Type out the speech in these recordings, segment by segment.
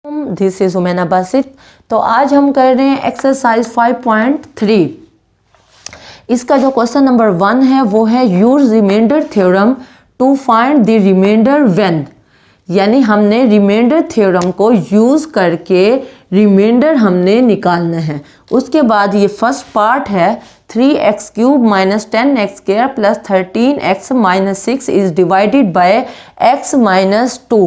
This is Umaina Basit. तो आज हम कर रहे हैं एक्सरसाइज 5.3। इसका जो क्वेश्चन नंबर 1 है वो है use remainder theorem to find the remainder when, यानी हमने रिमाइंडर थ्योरम को यूज करके रिमाइंडर हमने निकालना है। उसके बाद ये फर्स्ट पार्ट है 3x³ minus 10x² plus 13x minus 6 is divided by x minus 2।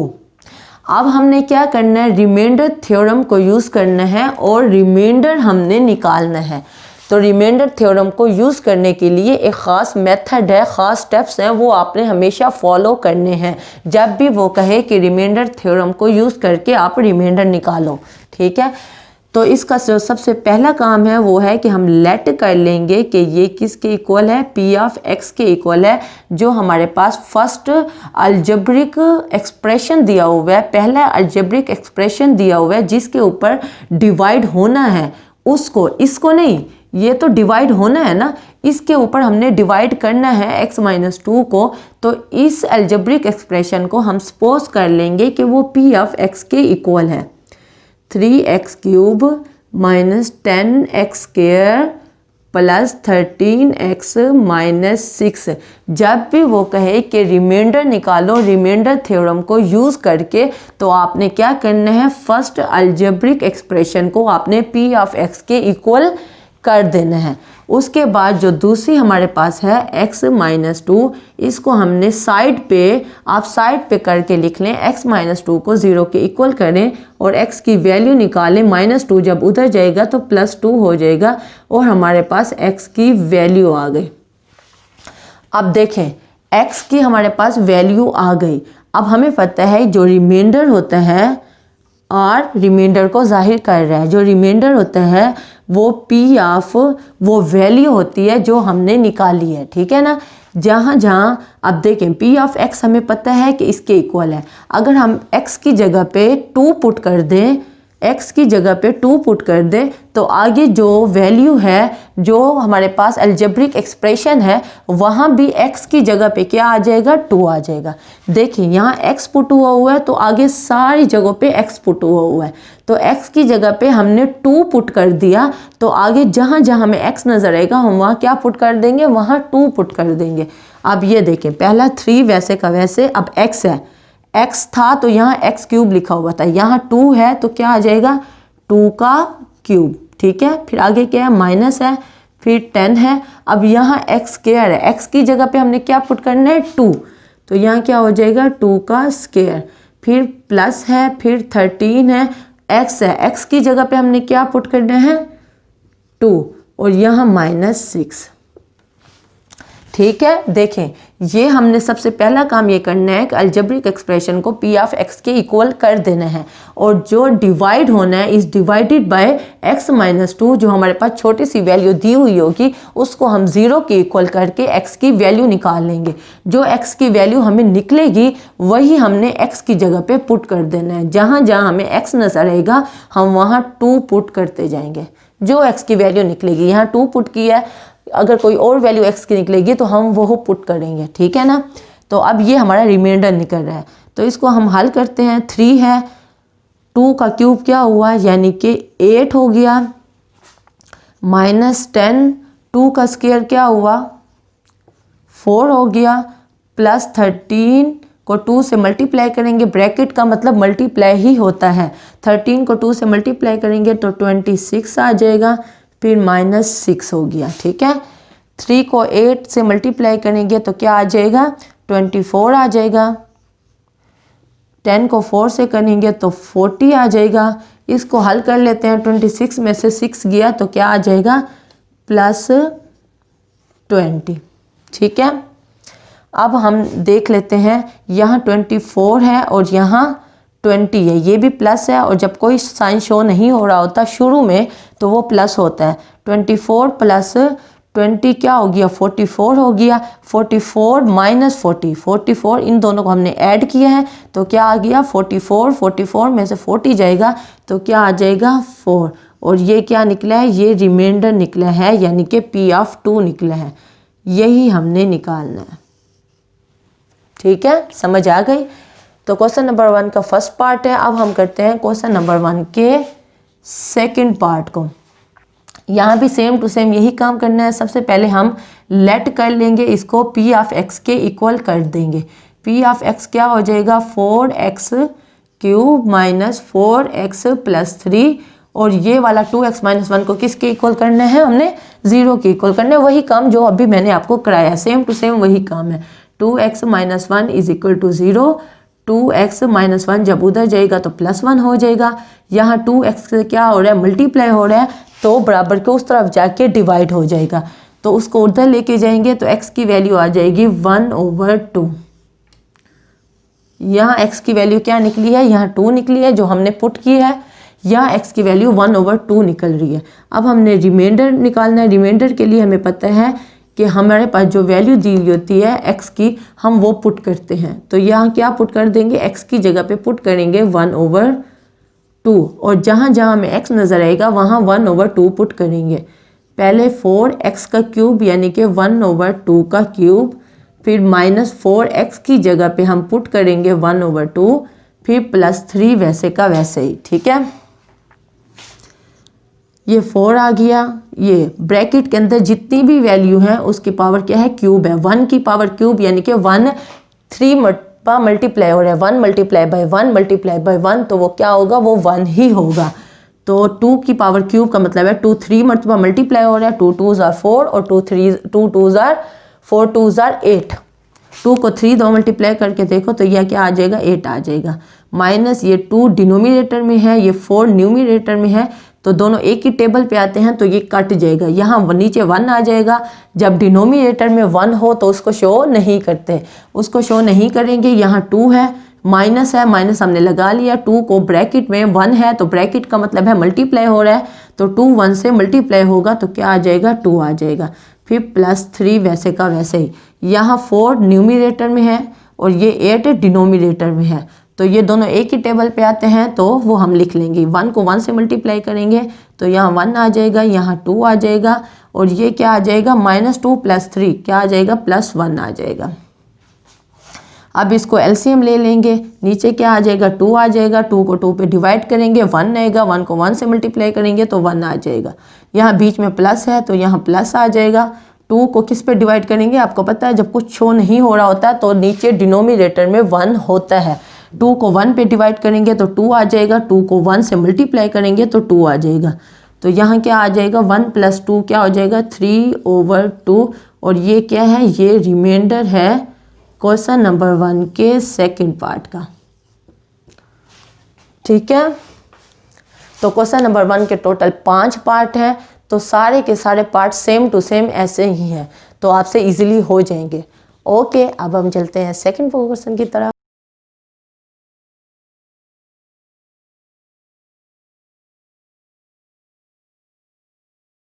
अब हमने क्या करना है, रिमाइंडर थ्योरम को यूज़ करना है और रिमाइंडर हमने निकालना है। तो रिमाइंडर थ्योरम को यूज़ करने के लिए एक ख़ास मेथड है, ख़ास स्टेप्स हैं, वो आपने हमेशा फॉलो करने हैं जब भी वो कहे कि रिमाइंडर थ्योरम को यूज़ करके आप रिमाइंडर निकालो। ठीक है, तो इसका जो सबसे पहला काम है वो है कि हम लेट कर लेंगे कि ये किसके इक्वल है, पी ऑफ एक्स के इक्वल है, जो हमारे पास फर्स्ट अलजेब्रिक एक्सप्रेशन दिया हुआ है, पहला अलजेब्रिक एक्सप्रेशन दिया हुआ है जिसके ऊपर डिवाइड होना है उसको, इसको नहीं, ये तो डिवाइड होना है ना, इसके ऊपर हमने डिवाइड करना है x माइनस 2 को। तो इस अलजेब्रिक एक्सप्रेशन को हम सपोज कर लेंगे कि वो पी ऑफ एक्स के इक्वल है 3x³ minus 10x² plus 13x minus 6। जब भी वो कहे कि रिमाइंडर निकालो रिमाइंडर थ्योरम को यूज़ करके, तो आपने क्या करना है, फर्स्ट अलजेब्रिक एक्सप्रेशन को आपने p ऑफ x के इक्वल कर देना है। उसके बाद जो दूसरी हमारे पास है x माइनस 2, इसको हमने साइड पे, आप साइड पे करके लिख लें, x माइनस 2 को 0 के इक्वल करें और x की वैल्यू निकालें। माइनस 2 जब उधर जाएगा तो प्लस 2 हो जाएगा और हमारे पास x की वैल्यू आ गई। अब देखें x की हमारे पास वैल्यू आ गई। अब हमें पता है जो रिमाइंडर होता है और रिमाइंडर को जाहिर कर रहा है, जो रिमाइंडर होता है वो पी ऑफ वो वैल्यू होती है जो हमने निकाली है। ठीक है ना, जहाँ जहाँ अब देखें पी ऑफ एक्स हमें पता है कि इसके इक्वल है। अगर हम एक्स की जगह पे 2 पुट कर दें, x की जगह पे 2 पुट कर दें, तो आगे जो वैल्यू है, जो हमारे पास अलजेब्रिक एक्सप्रेशन है, वहाँ भी x की जगह पे क्या आ जाएगा, 2 आ जाएगा। देखिए यहाँ x पुट हुआ है तो आगे सारी जगहों पे x पुट हुआ है। तो x की जगह पे हमने 2 पुट कर दिया, तो आगे जहाँ जहाँ हमें x नज़र आएगा हम वहाँ क्या पुट कर देंगे, वहाँ 2 पुट कर देंगे। अब ये देखें, पहला 3 वैसे का वैसे, अब x है, x था तो यहाँ x³ लिखा हुआ था, यहाँ 2 है तो क्या आ जाएगा 2 का क्यूब। ठीक है, फिर आगे क्या है, माइनस है, फिर 10 है। अब यहाँ x² है, x की जगह पे हमने क्या पुट करना है, 2, तो यहाँ क्या हो जाएगा 2 का स्क्वायर, फिर प्लस है, फिर 13 है, x है, x की जगह पे हमने क्या पुट करना है 2 और यहाँ माइनस 6। ठीक है, देखें ये हमने सबसे पहला काम ये करना है कि अलजेब्रिक एक्सप्रेशन को पी ऑफ एक्स के इक्वल कर देना है और जो डिवाइड होना है इस डिवाइडेड बाय x माइनस 2, जो हमारे पास छोटी सी वैल्यू दी हुई होगी उसको हम 0 के इक्वल करके x की वैल्यू निकाल लेंगे। जो x की वैल्यू हमें निकलेगी वही हमने x की जगह पे पुट कर देना है। जहाँ जहाँ हमें x नजर आएगा हम वहाँ 2 पुट करते जाएंगे। जो x की वैल्यू निकलेगी, यहाँ 2 पुट किया है, अगर कोई और वैल्यू x की निकलेगी तो हम वो पुट करेंगे। ठीक है ना, तो अब ये हमारा रिमाइंडर निकल रहा है, तो इसको हम हल करते हैं। 3 है, 2 का क्यूब क्या हुआ, यानी कि 8 हो गया, माइनस 10, 2 का स्क्वायर क्या हुआ 4 हो गया, प्लस 13 को 2 से मल्टीप्लाई करेंगे, ब्रैकेट का मतलब मल्टीप्लाई ही होता है, 13 को 2 से मल्टीप्लाई करेंगे तो 26 आ जाएगा, फिर माइनस 6 हो गया। ठीक है, 3 को 8 से मल्टीप्लाई करेंगे तो क्या आ जाएगा 24 आ जाएगा, 10 को 4 से करेंगे तो 40 आ जाएगा। इसको हल कर लेते हैं, 26 में से 6 गया तो क्या आ जाएगा प्लस 20। ठीक है, अब हम देख लेते हैं, यहाँ 24 है और यहाँ 20 है, ये भी प्लस है और जब कोई साइन शो नहीं हो रहा होता शुरू में तो वो प्लस होता है। 24 प्लस 20 क्या हो गया 44 हो गया, 44 माइनस 40, 44 इन दोनों को हमने ऐड किया है तो क्या आ गया 44, 44 में से 40 जाएगा तो क्या आ जाएगा 4, और ये क्या निकला है, ये रिमाइंडर निकला है, यानी कि p ऑफ 2 निकला है। यही हमने निकालना है। ठीक है, समझ आ गई। तो क्वेश्चन नंबर 1 का फर्स्ट पार्ट है। अब हम करते हैं क्वेश्चन नंबर 1 के सेकंड पार्ट को। यहाँ भी सेम टू सेम यही काम करना है। सबसे पहले हम लेट कर लेंगे, इसको पी ऑफ एक्स के इक्वल कर देंगे। पी ऑफ एक्स क्या हो जाएगा 4x³ माइनस 4x प्लस 3, और ये वाला 2x माइनस 1 को किसके इक्वल करना है, हमने 0 के इक्वल करना है। वही काम जो अभी मैंने आपको कराया, सेम टू सेम वही काम है। 2x minus 1 is equal to 0। 2x minus 1 जब उधर जाएगा तो प्लस 1 हो जाएगा। यहाँ 2x से क्या हो रहा है, मल्टीप्लाई हो रहा है, तो बराबर के उस तरफ जाके डिवाइड हो जाएगा। तो उसको उधर लेके जाएंगे तो x की वैल्यू आ जाएगी 1/2। यहाँ x की वैल्यू क्या निकली है, यहाँ 2 निकली है जो हमने पुट की है। यहाँ x की वैल्यू 1/2 निकल रही है। अब हमने रिमाइंडर निकालना है। रिमाइंडर के लिए हमें पता है कि हमारे पास जो वैल्यू दी होती है x की, हम वो पुट करते हैं। तो यहाँ क्या पुट कर देंगे, x की जगह पे पुट करेंगे 1/2, और जहाँ जहाँ हमें x नज़र आएगा वहाँ 1/2 पुट करेंगे। पहले 4x का क्यूब यानी कि 1/2 का क्यूब, फिर माइनस 4x की जगह पे हम पुट करेंगे 1/2, फिर प्लस 3 वैसे का वैसे ही। ठीक है, ये 4 आ गया। ये ब्रैकेट के अंदर जितनी भी वैल्यू है उसकी पावर क्या है, क्यूब है। 1 की पावर क्यूब यानी कि 1 3 मल्टीप्लाई हो रहा है, 1 मल्टीप्लाई बाय 1 मल्टीप्लाई बाय 1, तो वो क्या होगा, वो 1 ही होगा। तो 2 की पावर क्यूब का मतलब है 2 3 मरतबा मल्टीप्लाई हो रहा है, 2 2s are 4 और 2 2s are 4 2s are 8। 2 को 3 दो मल्टीप्लाई करके देखो तो यह क्या आ जाएगा, 8 आ जाएगा। माइनस ये 2 डिनोमिनेटर में है, ये 4 न्यूमिनेटर में है, तो दोनों एक ही टेबल पे आते हैं तो ये कट जाएगा। यहाँ नीचे 1 आ जाएगा। जब डिनोमिनेटर में 1 हो तो उसको शो नहीं करते, उसको शो नहीं करेंगे। यहाँ 2 है, माइनस है, माइनस हमने लगा लिया। 2 को ब्रैकेट में 1 है तो ब्रैकेट का मतलब है मल्टीप्लाई हो रहा है, तो 2 1 से मल्टीप्लाई होगा तो क्या आ जाएगा, 2 आ जाएगा। फिर प्लस 3 वैसे का वैसे ही। यहाँ 4 न्यूमिनेटर में है और ये 8 डिनोमिनेटर में है, तो ये दोनों एक ही टेबल पे आते हैं तो वो हम लिख लेंगे। 1 को 1 से मल्टीप्लाई करेंगे तो यहाँ 1 आ जाएगा, यहाँ 2 आ जाएगा, और ये क्या आ जाएगा, -2 + 3 क्या आ जाएगा, +1 आ जाएगा। अब इसको एलसीएम ले लेंगे, नीचे क्या आ जाएगा, 2 आ जाएगा। 2 को 2 पे डिवाइड करेंगे, 1 आएगा। 1 को 1 से मल्टीप्लाई करेंगे तो 1 आ जाएगा। यहाँ बीच में प्लस है तो यहाँ प्लस आ जाएगा। 2 को किस पे डिवाइड करेंगे, आपको पता है जब कुछ शो नहीं हो रहा होता तो नीचे डिनोमिनेटर में 1 होता है। 2 को 1 पे डिवाइड करेंगे तो 2 आ जाएगा। 2 को 1 से मल्टीप्लाई करेंगे तो 2 आ जाएगा। तो यहाँ क्या आ जाएगा, 1 + 2 क्या हो जाएगा, 3/2। और ये क्या है, ये रिमाइंडर है क्वेश्चन नंबर 1 के सेकंड पार्ट का। ठीक है, तो क्वेश्चन नंबर 1 के टोटल 5 पार्ट हैं, तो सारे के सारे पार्ट सेम टू सेम ऐसे ही हैं, तो आपसे इजीली हो जाएंगे। ओके, अब हम चलते हैं सेकंड क्वेश्चन की तरफ।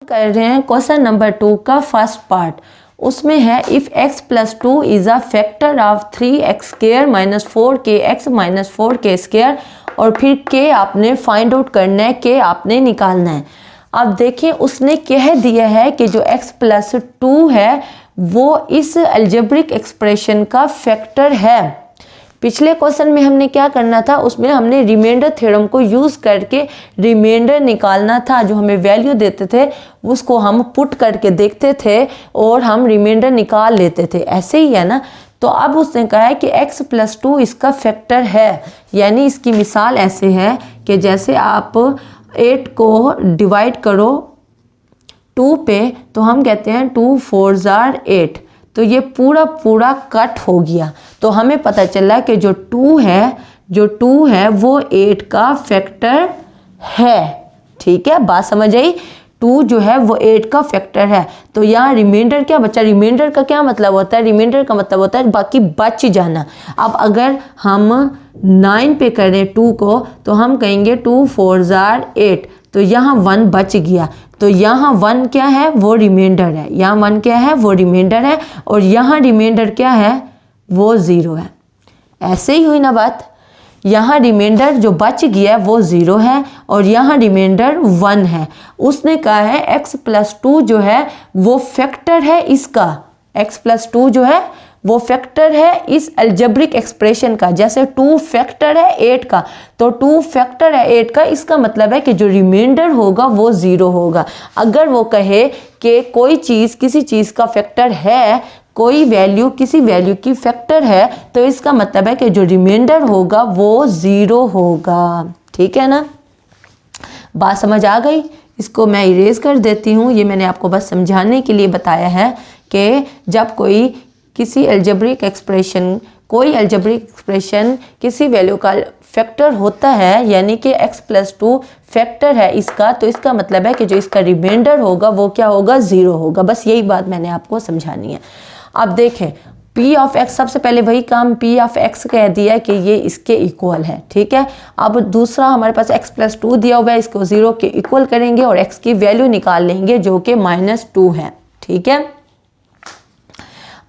कर रहे हैं क्वेश्चन नंबर 2 का फर्स्ट पार्ट। उसमें है if x + 2 is a factor of 3x² - 4kx - 4k², और फिर k आपने फाइंड आउट करना है, k आपने निकालना है। अब देखिए उसने कह दिया है कि जो x + 2 है वो इस अलजेब्रिक एक्सप्रेशन का फैक्टर है। पिछले क्वेश्चन में हमने क्या करना था, उसमें हमने रिमाइंडर थ्योरम को यूज़ करके रिमाइंडर निकालना था। जो हमें वैल्यू देते थे उसको हम पुट करके देखते थे और हम रिमाइंडर निकाल लेते थे, ऐसे ही है ना। तो अब उसने कहा है कि x + 2 इसका फैक्टर है, यानी इसकी मिसाल ऐसे है कि जैसे आप 8 को डिवाइड करो 2 पे तो हम कहते हैं 2 4s are 8, तो ये पूरा कट हो गया। तो हमें पता चला कि जो 2 है वो 8 का फैक्टर है। ठीक है, बात समझ आई। 2 जो है वो 8 का फैक्टर है। तो यहाँ रिमाइंडर क्या बचा, रिमाइंडर का क्या मतलब होता है, रिमाइंडर का मतलब होता है बाकी बच जाना। अब अगर हम 9 पे करें 2 को तो हम कहेंगे 2 4s are 8, तो यहाँ 1 बच गया। तो यहाँ 1 क्या है, वो रिमाइंडर है। यहाँ 1 क्या है, वो रिमाइंडर है, और यहाँ रिमाइंडर क्या है, वो 0 है। ऐसे ही हुई ना बात। यहाँ रिमाइंडर जो बच गया वो 0 है और यहाँ रिमाइंडर 1 है। उसने कहा है x + 2 जो है वो फैक्टर है इसका, x + 2 जो है वो फैक्टर है इस अलजेब्रिक एक्सप्रेशन का। जैसे 2 फैक्टर है 8 का, तो 2 फैक्टर है 8 का, इसका मतलब है कि जो रिमाइंडर होगा वो 0 होगा। अगर वो कहे कि कोई चीज़ किसी चीज़ का फैक्टर है, कोई वैल्यू किसी वैल्यू की फैक्टर है, तो इसका मतलब है कि जो रिमाइंडर होगा वो 0 होगा। ठीक है ना, बात समझ आ गई। इसको मैं इरेज कर देती हूँ। ये मैंने आपको बस समझाने के लिए बताया है कि जब कोई किसी अलजेब्रिक एक्सप्रेशन किसी वैल्यू का फैक्टर होता है, यानी कि x+2 फैक्टर है इसका, तो इसका मतलब है कि जो इसका रिमाइंडर होगा वो क्या होगा, 0 होगा। बस यही बात मैंने आपको समझानी है। अब देखें P ऑफ x, सबसे पहले वही काम P ऑफ x कह दिया कि ये इसके इक्वल है। ठीक है, अब दूसरा हमारे पास x+2 दिया हुआ है, इसको 0 के इक्वल करेंगे और x की वैल्यू निकाल लेंगे जो कि -2 है। ठीक है,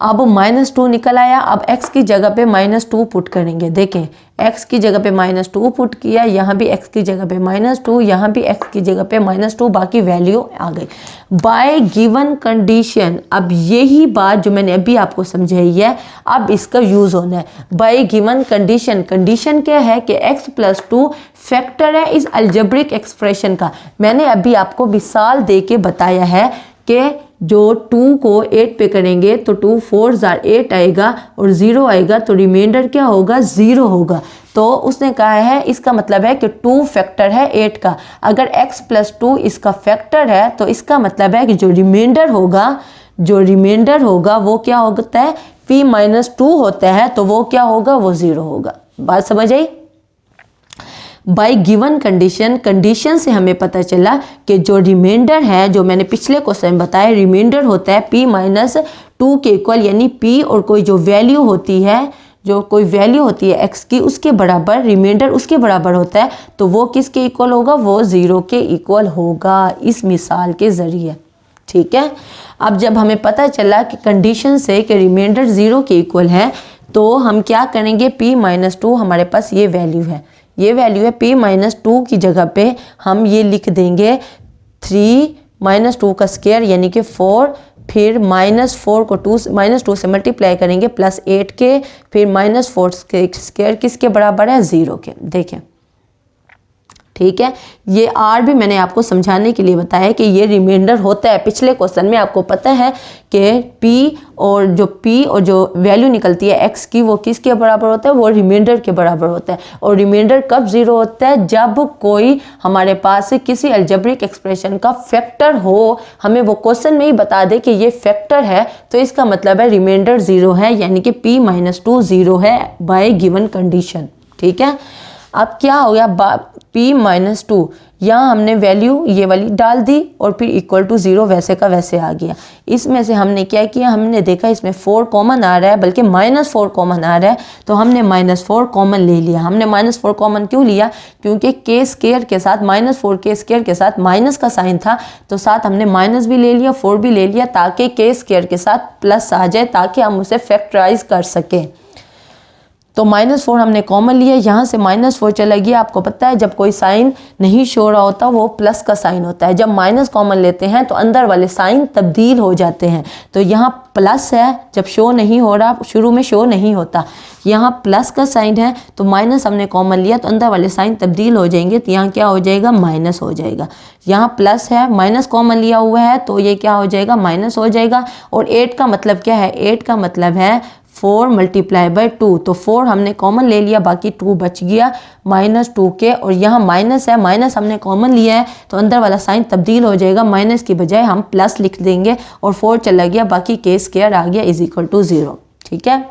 अब -2 निकल आया। अब x की जगह पे -2 पुट करेंगे। देखें x की जगह पे -2 पुट किया, यहाँ भी x की जगह पे -2, यहाँ भी x की जगह पे -2, बाकी वैल्यू आ गई बाय गिवन कंडीशन। अब यही बात जो मैंने अभी आपको समझाई है, अब इसका यूज होना है। बाय गिवन कंडीशन, कंडीशन क्या है कि x+2 फैक्टर है इस अलजेब्रिक एक्सप्रेशन का। मैंने अभी आपको मिसाल दे के बताया है कि जो 2 को 8 पे करेंगे तो 2 4 8 आएगा और 0 आएगा, तो रिमाइंडर क्या होगा, 0 होगा। तो उसने कहा है इसका मतलब है कि 2 फैक्टर है 8 का। अगर x+2 इसका फैक्टर है तो इसका मतलब है कि जो रिमाइंडर होगा वो क्या होता है, p-2 होता है, तो वो क्या होगा, वो 0 होगा। बात समझ आई। बाय गिवन कंडीशन से हमें पता चला कि जो रिमाइंडर है, जो मैंने पिछले क्वेश्चन में बताया, रिमाइंडर होता है p-2 के इक्वल, यानी p और कोई जो वैल्यू होती है x की, उसके बराबर, रिमाइंडर उसके बराबर होता है, तो वो किसके इक्वल होगा, वो 0 के इक्वल होगा इस मिसाल के ज़रिए। ठीक है, अब जब हमें पता चला कि कंडीशन से कि रिमाइंडर 0 के इक्वल है, तो हम क्या करेंगे, p-2 हमारे पास ये वैल्यू है p-2 की जगह पे हम ये लिख देंगे 3 - 2 का स्क्वायर यानी कि 4, फिर -4 को -2 से मल्टीप्लाई करेंगे +8 के, फिर -4 के स्क्वायर किसके बराबर है, 0 के। देखें, ठीक है, ये आर भी मैंने आपको समझाने के लिए बताया कि ये रिमाइंडर होता है। पिछले क्वेश्चन में आपको पता है कि p और जो वैल्यू निकलती है x की, वो किसके बराबर होता है, वो रिमाइंडर के बराबर होता है। और रिमाइंडर कब 0 होता है, जब कोई हमारे पास किसी अलजेब्रिक एक्सप्रेशन का फैक्टर हो, हमें वो क्वेश्चन में ही बता दे कि ये फैक्टर है, तो इसका मतलब है रिमाइंडर 0 है, यानी कि p-2 0 है बाय गिवन कंडीशन। ठीक है, अब क्या हो गया, p-2 यहाँ हमने वैल्यू ये वाली डाल दी और फिर इक्वल टू 0 वैसे का वैसे आ गया। इसमें से हमने क्या किया, हमने देखा इसमें 4 कॉमन आ रहा है, बल्कि -4 कॉमन आ रहा है, तो हमने -4 कॉमन ले लिया। हमने -4 कॉमन क्यों लिया, क्योंकि के स्क्वायर के साथ -4 के स्क्वायर के साथ माइनस का साइन था, तो साथ हमने माइनस भी ले लिया, 4 भी ले लिया, ताकि के स्क्वायर के साथ प्लस आ जाए, ताकि हम उसे फैक्टराइज कर सकें। तो -4 हमने कॉमन लिया, यहाँ से -4 चला गया। आपको पता है जब कोई साइन नहीं शो रहा होता वो प्लस का साइन होता है, जब माइनस कॉमन लेते हैं तो अंदर वाले साइन तब्दील हो जाते हैं। तो यहाँ प्लस है, जब शो नहीं हो रहा, शुरू में शो नहीं होता, यहाँ प्लस का साइन है, तो माइनस हमने कॉमन लिया तो अंदर वाले साइन तब्दील हो जाएंगे, तो यहाँ क्या हो जाएगा, माइनस हो जाएगा। यहाँ प्लस है, माइनस कॉमन लिया हुआ है, तो ये क्या हो जाएगा, माइनस हो जाएगा। और 8 का मतलब क्या है, 8 का मतलब है 4 × 2, तो 4 हमने कॉमन ले लिया, बाकी 2 बच गया -2 के, और यहाँ माइनस है, माइनस हमने कॉमन लिया है, तो अंदर वाला साइन तब्दील हो जाएगा, माइनस की बजाय हम प्लस लिख देंगे, और 4 चला गया, बाकी के स्क्वायर आ गया = 0। ठीक है,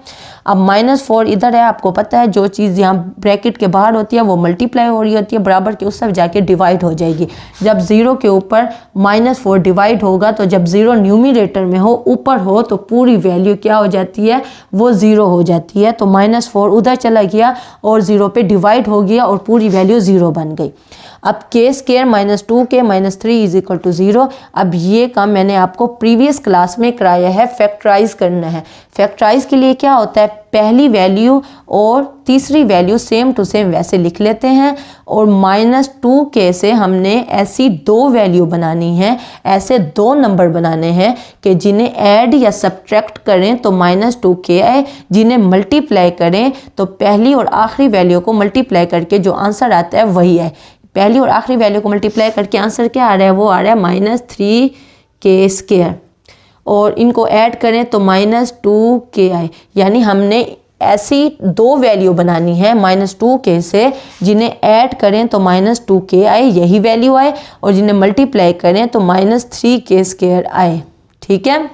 अब -4 इधर है, आपको पता है जो चीज़ यहाँ ब्रैकेट के बाहर होती है वो मल्टीप्लाई हो रही होती है, बराबर के उस सब जाके डिवाइड हो जाएगी। जब 0 के ऊपर -4 डिवाइड होगा, तो जब 0 न्यूमरेटर में हो, ऊपर हो, तो पूरी वैल्यू क्या हो जाती है, वो 0 हो जाती है। तो -4 उधर चला गया और 0 पे डिवाइड हो गया और पूरी वैल्यू 0 बन गई। अब के स्क्वायर -2 के -3 = 0। अब ये काम मैंने आपको प्रीवियस क्लास में कराया है, फैक्टराइज करना है। फैक्टराइज के लिए क्या होता है, पहली वैल्यू और तीसरी वैल्यू सेम टू सेम वैसे लिख लेते हैं और -2k से हमने ऐसी दो वैल्यू बनानी है, ऐसे दो नंबर बनाने हैं कि जिन्हें ऐड या सब्ट्रैक्ट करें तो -2k आए, जिन्हें मल्टीप्लाई करें तो पहली और आखिरी वैल्यू को मल्टीप्लाई करके जो आंसर आता है वही है। पहली और आखिरी वैल्यू को मल्टीप्लाई करके आंसर क्या आ रहा है, वो आ रहा है -3k², और इनको ऐड करें तो -2k आए। यानी हमने ऐसी दो वैल्यू बनानी है -2k से जिन्हें ऐड करें तो -2k आए, यही वैल्यू आए, और जिन्हें मल्टीप्लाई करें तो -3k² आए। ठीक है,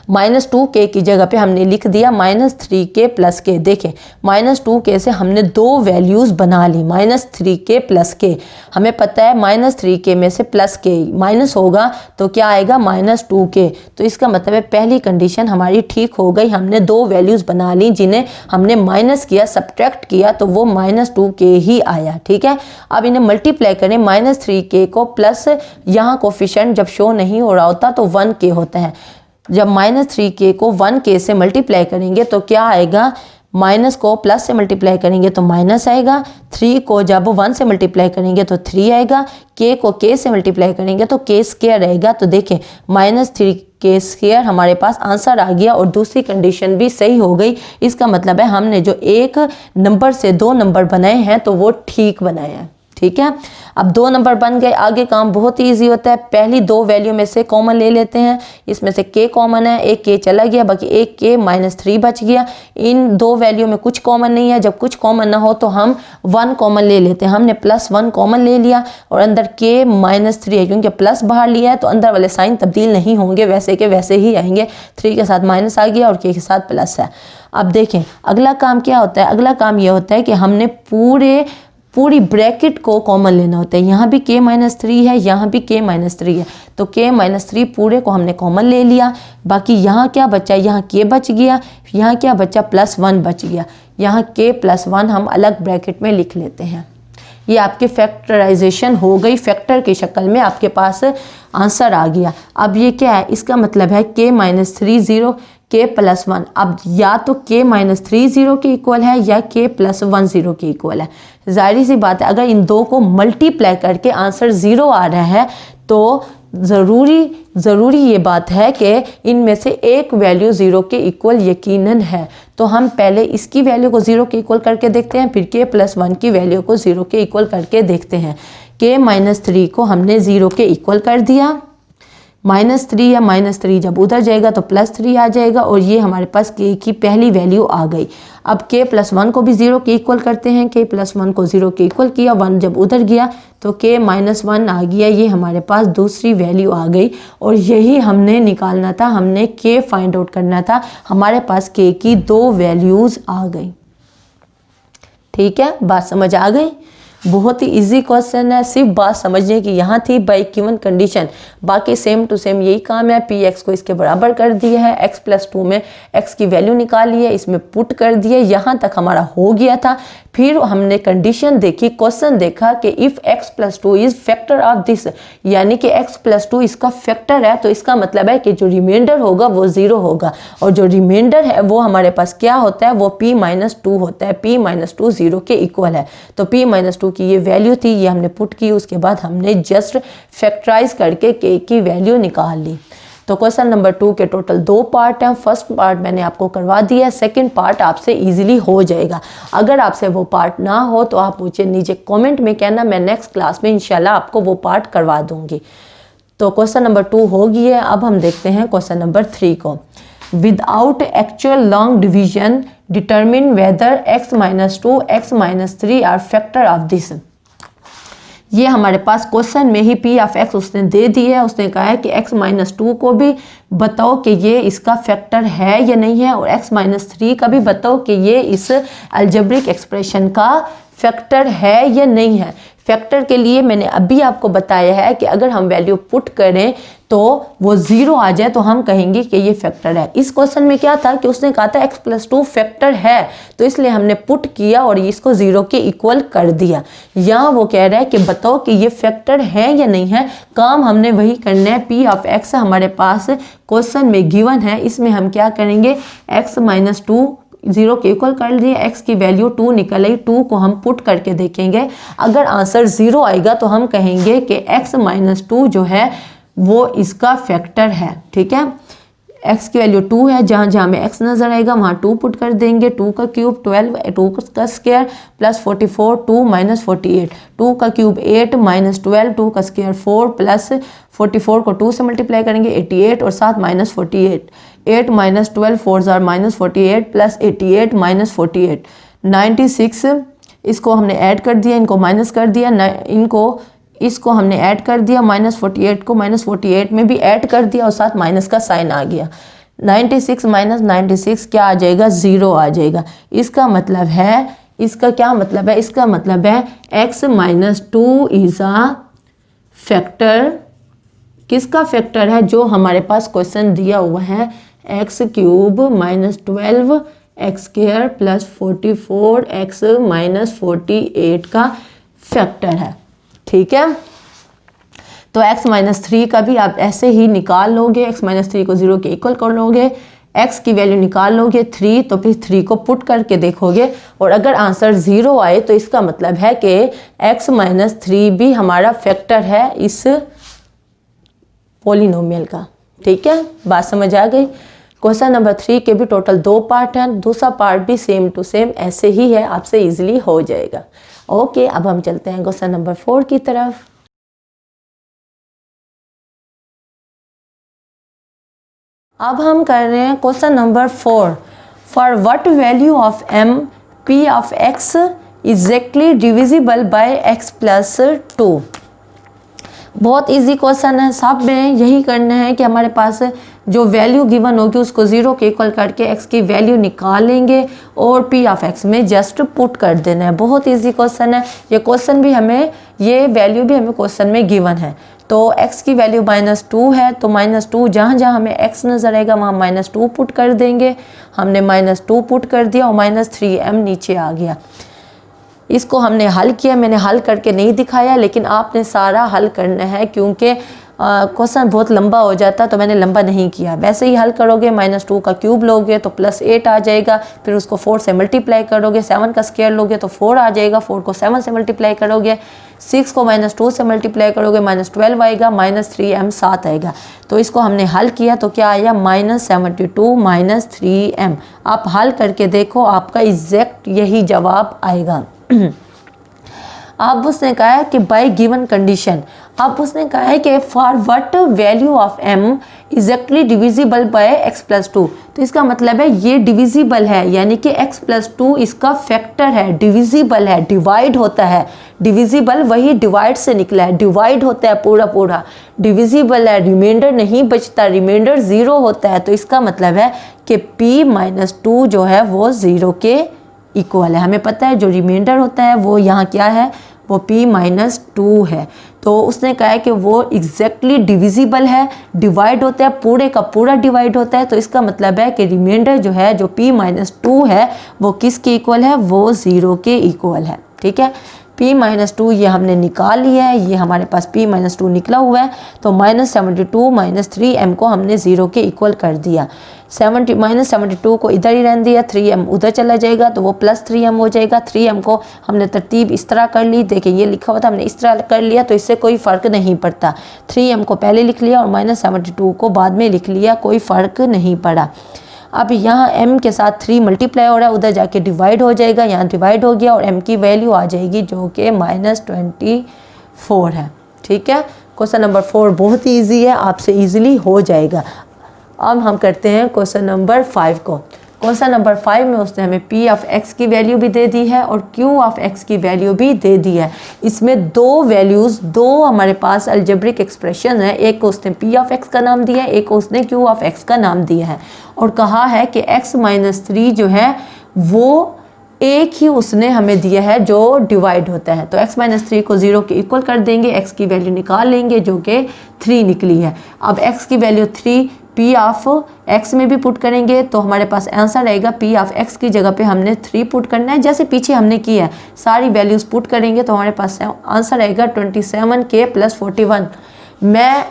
-2k की जगह पे हमने लिख दिया -3k + k। देखें -2k से हमने दो वैल्यूज़ बना ली, -3k + k। हमें पता है -3k में से +k माइनस होगा तो क्या आएगा, -2k। तो इसका मतलब है पहली कंडीशन हमारी ठीक हो गई, हमने दो वैल्यूज़ बना ली जिन्हें हमने माइनस किया, सब्ट्रैक्ट किया तो वो -2k ही आया। ठीक है, अब इन्हें मल्टीप्लाई करें, -3k को प्लस, यहाँ कोफिशिएंट जब शो नहीं हो रहा होता तो 1k होता है। जब -3k को 1k से मल्टीप्लाई करेंगे तो क्या आएगा, माइनस को प्लस से मल्टीप्लाई करेंगे तो माइनस आएगा, 3 को जब 1 से मल्टीप्लाई करेंगे तो 3 आएगा, k को k से मल्टीप्लाई करेंगे तो k² आएगा। तो देखें -3k² हमारे पास आंसर आ गया और दूसरी कंडीशन भी सही हो गई। इसका मतलब है हमने जो एक नंबर से दो नंबर बनाए हैं तो वो ठीक बनाए हैं। ठीक है, अब दो नंबर बन गए, आगे काम बहुत ही ईजी होता है। पहली दो वैल्यू में से कॉमन ले लेते हैं, इसमें से k कॉमन है, एक k चला गया, बाकी एक k -3 बच गया। इन दो वैल्यू में कुछ कॉमन नहीं है, जब कुछ कॉमन ना हो तो हम 1 कॉमन ले लेते हैं। हमने +1 कॉमन ले लिया और अंदर k -3 है, क्योंकि प्लस बाहर लिया है तो अंदर वाले साइन तब्दील नहीं होंगे, वैसे के वैसे ही आएंगे। 3 के साथ माइनस आ गया और k के साथ प्लस है। अब देखें अगला काम क्या होता है, अगला काम यह होता है कि हमने पूरी ब्रैकेट को कॉमन लेना होता है। यहाँ भी k -3 है, यहाँ भी k -3 है, तो k -3 पूरे को हमने कॉमन ले लिया। बाकी यहाँ क्या बचा, यहाँ k बच गया, यहाँ क्या बचा, +1 बच गया। यहाँ k +1 हम अलग ब्रैकेट में लिख लेते हैं। ये आपकी फैक्टराइजेशन हो गई, फैक्टर की शक्ल में आपके पास आंसर आ गया। अब ये क्या है, इसका मतलब है k -3 0, k +1। अब या तो k -3 0 के इक्वल है या k +1 0 के इक्वल है। जाहिर सी बात है अगर इन दो को मल्टीप्लाई करके आंसर 0 आ रहा है तो ज़रूरी ये बात है कि इनमें से एक वैल्यू 0 के इक्वल यकीनन है। तो हम पहले इसकी वैल्यू को 0 के इक्वल करके देखते हैं, फिर k +1 की वैल्यू को 0 के इक्वल करके देखते हैं। k -3 को हमने 0 के इक्वल कर दिया, -3 या -3 जब उधर जाएगा तो +3 आ जाएगा और ये हमारे पास k की पहली वैल्यू आ गई। अब k +1 को भी 0 के इक्वल करते हैं, k +1 को 0 के इक्वल किया, 1 जब उधर गया तो k -1 आ गया, ये हमारे पास दूसरी वैल्यू आ गई। और यही हमने निकालना था, हमने k फाइंड आउट करना था, हमारे पास k की दो वैल्यूज़ आ गई। ठीक है, बात समझ आ गई। बहुत ही इजी क्वेश्चन है, सिर्फ बात समझने की यहाँ थी बाई गिवन कंडीशन, बाकी सेम टू सेम यही काम है। px को इसके बराबर कर दिया है, x +2 में x की वैल्यू निकाली है, इसमें पुट कर दिया, यहाँ तक हमारा हो गया था। फिर हमने कंडीशन देखी, क्वेश्चन देखा कि if x +2 is factor of this, यानी कि x +2 इसका फैक्टर है, तो इसका मतलब है कि जो रिमाइंडर होगा वो 0 होगा, और जो रिमाइंडर है वो हमारे पास क्या होता है, वो p -2 होता है। p -2 0 के इक्वल है, तो p -2 की ये वैल्यू थी, ये हमने पुट की, उसके बाद हमने जस्ट फैक्टराइज करके k की वैल्यू निकाल ली। तो क्वेश्चन नंबर 2 के टोटल 2 पार्ट हैं। फर्स्ट पार्ट मैंने आपको करवा दिया है, सेकंड पार्ट आपसे इजीली हो जाएगा। अगर आपसे वो पार्ट ना हो तो आप मुझे नीचे कमेंट में कहना, मैं नेक्स्ट क्लास में इंशाल्लाह आपको वो पार्ट करवा दूंगी। तो क्वेश्चन नंबर 2 हो गई है। अब हम देखते हैं क्वेश्चन नंबर 3 को। Without actual long division determine whether x -2 x -3 are factor of this. ये हमारे पास क्वेश्चन में ही p ऑफ x उसने दे दी है। उसने कहा है कि x -2 को भी बताओ कि ये इसका फैक्टर है या नहीं है, और x -3 का भी बताओ कि ये इस अलजेब्रिक एक्सप्रेशन का फैक्टर है या नहीं है। फैक्टर के लिए मैंने अभी आपको बताया है कि अगर हम वैल्यू पुट करें तो वो 0 आ जाए तो हम कहेंगे कि ये फैक्टर है। इस क्वेश्चन में क्या था कि उसने कहा था x +2 फैक्टर है, तो इसलिए हमने पुट किया और इसको 0 के इक्वल कर दिया। यहाँ वो कह रहा है कि बताओ कि ये फैक्टर है या नहीं है। काम हमने वही करना है, p ऑफ x हमारे पास क्वेश्चन में गिवन है, इसमें हम क्या करेंगे, x -2 0 के इक्वल कर लिए, x की वैल्यू 2 निकल आई, 2 को हम पुट करके देखेंगे। अगर आंसर 0 आएगा तो हम कहेंगे कि x माइनस 2 जो है वो इसका फैक्टर है। ठीक है, x की वैल्यू 2 है, जहाँ जहाँ में x नज़र आएगा वहाँ 2 पुट कर देंगे। 2 का क्यूब 12, 2 का स्क्वायर प्लस 44, 2 माइनस 48, 2 का क्यूब 8 माइनस 12, 2 का स्क्वायर 4 प्लस 44 को 2 से मल्टीप्लाई करेंगे 88 और साथ minus 48, 8 minus 12 4 jar minus 48 plus 88 minus 48 96। इसको हमने ऐड कर दिया, इनको माइनस कर दिया, इसको हमने ऐड कर दिया, माइनस 48 को माइनस 48 में भी ऐड कर दिया और साथ माइनस का साइन आ गया। 96 माइनस 96 क्या आ जाएगा, 0 आ जाएगा। इसका मतलब है, इसका क्या मतलब है, इसका मतलब है x minus 2 is a factor. किसका फैक्टर है, जो हमारे पास क्वेश्चन दिया हुआ है, x cube minus 12 x square plus 44 x minus 48 का फैक्टर है। ठीक है, तो x माइनस 3 का भी आप ऐसे ही निकाल लोगे, x माइनस 3 को 0 के इक्वल कर लोगे, x की वैल्यू निकाल लोगे 3, तो फिर 3 को पुट करके देखोगे और अगर आंसर 0 आए तो इसका मतलब है कि x माइनस 3 भी हमारा फैक्टर है इस पॉलिनोमियल का। ठीक है, बात समझ आ गई। क्वेश्चन नंबर 3 के भी टोटल 2 पार्ट हैं, दूसरा पार्ट भी सेम टू सेम ऐसे ही है, आपसे इजीली हो जाएगा। ओके, अब हम चलते हैं क्वेश्चन नंबर 4 की तरफ। अब हम कर रहे हैं question number 4। For what value of m p of x exactly divisible by x plus 2। बहुत इजी क्वेश्चन है, सब में यही करना है कि हमारे पास जो वैल्यू गिवन होगी उसको 0 के इक्वल करके x की वैल्यू निकालेंगे और p ऑफ x में जस्ट पुट कर देना है। बहुत इजी क्वेश्चन है, ये क्वेश्चन भी हमें, ये वैल्यू भी हमें क्वेश्चन में गिवन है। तो x की वैल्यू माइनस 2 है, तो माइनस 2 जहाँ जहाँ हमें x नज़र आएगा वहाँ माइनस 2 पुट कर देंगे। हमने माइनस 2 पुट कर दिया और माइनस 3m नीचे आ गया। इसको हमने हल किया, मैंने हल करके नहीं दिखाया, लेकिन आपने सारा हल करना है क्योंकि क्वेश्चन बहुत लंबा हो जाता तो मैंने लंबा नहीं किया। वैसे ही हल करोगे, माइनस 2 का क्यूब लोगे तो प्लस 8 आ जाएगा, फिर उसको 4 से मल्टीप्लाई करोगे, 7 का स्क्वायर लोगे तो 4 आ जाएगा, 4 को 7 से मल्टीप्लाई करोगे, 6 को माइनस 2 से मल्टीप्लाई करोगे माइनस 12 आएगा, माइनस 3m 7 आएगा। तो इसको हमने हल किया तो क्या आया, माइनस 72 माइनस 3m। आप हल करके देखो, आपका एग्जैक्ट यही जवाब आएगा। अब उसने कहा है कि बाय गिवन कंडीशन, अब उसने कहा है कि for what value of m exactly divisible by x plus 2। तो इसका मतलब है ये डिविजिबल है, यानी कि x प्लस 2 इसका फैक्टर है, डिविजिबल है, डिवाइड होता है। डिविजिबल वही डिवाइड से निकला है, डिवाइड होता है पूरा पूरा, डिविजिबल है, रिमाइंडर नहीं बचता, रिमाइंडर 0 होता है। तो इसका मतलब है कि p माइनस 2 जो है वो 0 के इक्वल है। हमें पता है जो रिमाइंडर होता है वो यहाँ क्या है, वो p माइनस 2 है। तो उसने कहा है कि वो एग्जैक्टली डिविजिबल है, डिवाइड होता है, पूरे का पूरा डिवाइड होता है। तो इसका मतलब है कि रिमाइंडर जो है, जो p माइनस 2 है, वो किसके इक्वल है, वो 0 के इक्वल है। ठीक है, p माइनस 2 ये हमने निकाल लिया है, ये हमारे पास p माइनस 2 निकला हुआ है। तो माइनस 72 माइनस 3m को हमने 0 के इक्वल कर दिया। माइनस 72 को इधर ही रहने दिया, 3m उधर चला जाएगा तो वो प्लस 3m हो जाएगा। 3m को हमने तरतीब इस तरह कर ली, देखिए ये लिखा हुआ था, हमने इस तरह कर लिया तो इससे कोई फ़र्क नहीं पड़ता। 3m को पहले लिख लिया और माइनस 72 को बाद में लिख लिया, कोई फ़र्क नहीं पड़ा। अब यहाँ m के साथ 3 मल्टीप्लाई हो रहा है, उधर जाके डिवाइड हो जाएगा, यहाँ डिवाइड हो गया और m की वैल्यू आ जाएगी जो कि माइनस 24 है। ठीक है, क्वेश्चन नंबर 4 बहुत ही ईजी है, आपसे ईजिली हो जाएगा। अब हम करते हैं क्वेश्चन नंबर 5 को। क्वेश्चन नंबर 5 में उसने हमें p ऑफ x की वैल्यू भी दे दी है और q ऑफ x की वैल्यू भी दे दी है। इसमें दो वैल्यूज़, दो हमारे पास अलजेब्रिक एक्सप्रेशन है, एक को उसने p ऑफ x का नाम दिया है, एक को उसने q ऑफ x का नाम दिया है और कहा है कि x माइनस 3 जो है वो एक ही उसने हमें दिया है जो डिवाइड होता है। तो x माइनस 3 को 0 के इक्वल कर देंगे, x की वैल्यू निकाल लेंगे जो कि 3 निकली है। अब x की वैल्यू 3 p ऑफ x में भी पुट करेंगे तो हमारे पास आंसर आएगा p ऑफ x की जगह पे हमने 3 पुट करना है, जैसे पीछे हमने किया है। सारी वैल्यूज़ पुट करेंगे तो हमारे पास आंसर आएगा 27k प्लस 41। मैं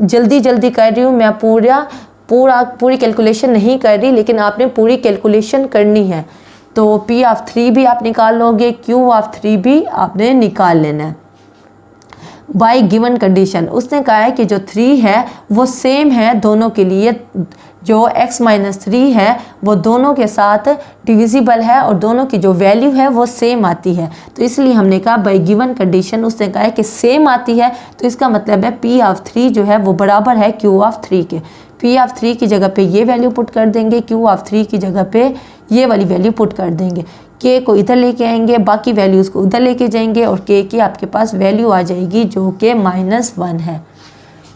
जल्दी कर रही हूँ, मैं पूरा पूरी कैलकुलेशन नहीं कर रही, लेकिन आपने पूरी कैलकुलेशन करनी है। तो P ऑफ 3 भी आप निकाल लोगे, Q ऑफ 3 भी आपने निकाल लेना है बाय गिवन कंडीशन। उसने कहा है कि जो 3 है वो सेम है दोनों के लिए, जो x माइनस 3 है वो दोनों के साथ डिविजिबल है और दोनों की जो वैल्यू है वो सेम आती है। तो इसलिए हमने कहा बाय गिवन कंडीशन, उसने कहा है कि सेम आती है, तो इसका मतलब है P ऑफ 3 जो है वो बराबर है Q ऑफ 3 के। P ऑफ 3 की जगह पे ये वैल्यू पुट कर देंगे, Q ऑफ 3 की जगह पे ये वाली वैल्यू पुट कर देंगे। K को इधर लेके आएंगे, बाकी वैल्यूज़ को उधर लेके जाएंगे और K की आपके पास वैल्यू आ जाएगी जो कि -1 है।